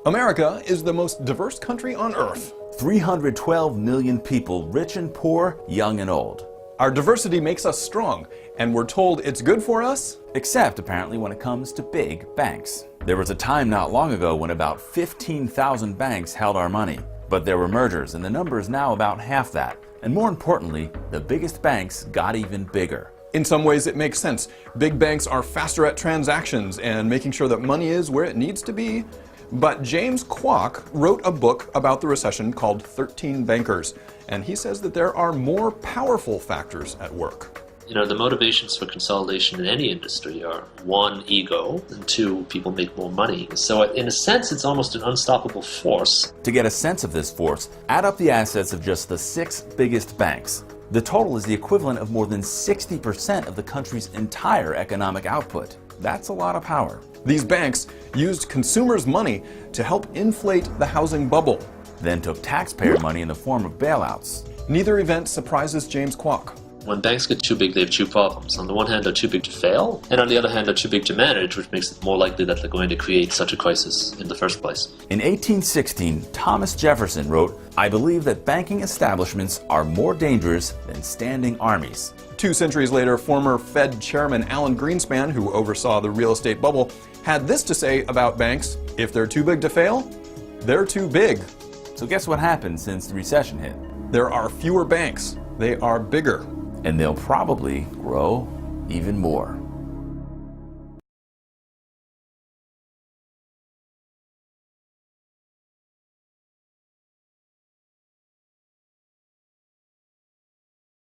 America is the most diverse country on earth. 312 million people, rich and poor, young and old. Our diversity makes us strong, and we're told it's good for us. Except, apparently, when it comes to big banks. There was a time not long ago when about 15,000 banks held our money. But there were mergers, and the number is now about half that. And more importantly, the biggest banks got even bigger. In some ways, it makes sense. Big banks are faster at transactions and making sure that money is where it needs to be. But James Kwok wrote a book about the recession called 13 Bankers, and he says that there are more powerful factors at work. You know, the motivations for consolidation in any industry are one, ego, and two, people make more money. So in a sense, it's almost an unstoppable force. To get a sense of this force, add up the assets of just the 6 biggest banks. The total is the equivalent of more than 60% of the country's entire economic output. That's a lot of power. These banks used consumers' money to help inflate the housing bubble. Then took taxpayer money in the form of bailouts. Neither event surprises James Kwok. When banks get too big, they have two problems. On the one hand, they're too big to fail, and on the other hand, they're too big to manage, which makes it more likely that they're going to create such a crisis in the first place. In 1816, Thomas Jefferson wrote, "I believe that banking establishments are more dangerous than standing armies." 2 centuries later, former Fed Chairman Alan Greenspan, who oversaw the real estate bubble, had this to say about banks: if they're too big to fail, they're too big. So guess what happened since the recession hit? There are fewer banks. They are bigger. And they'll probably grow even more.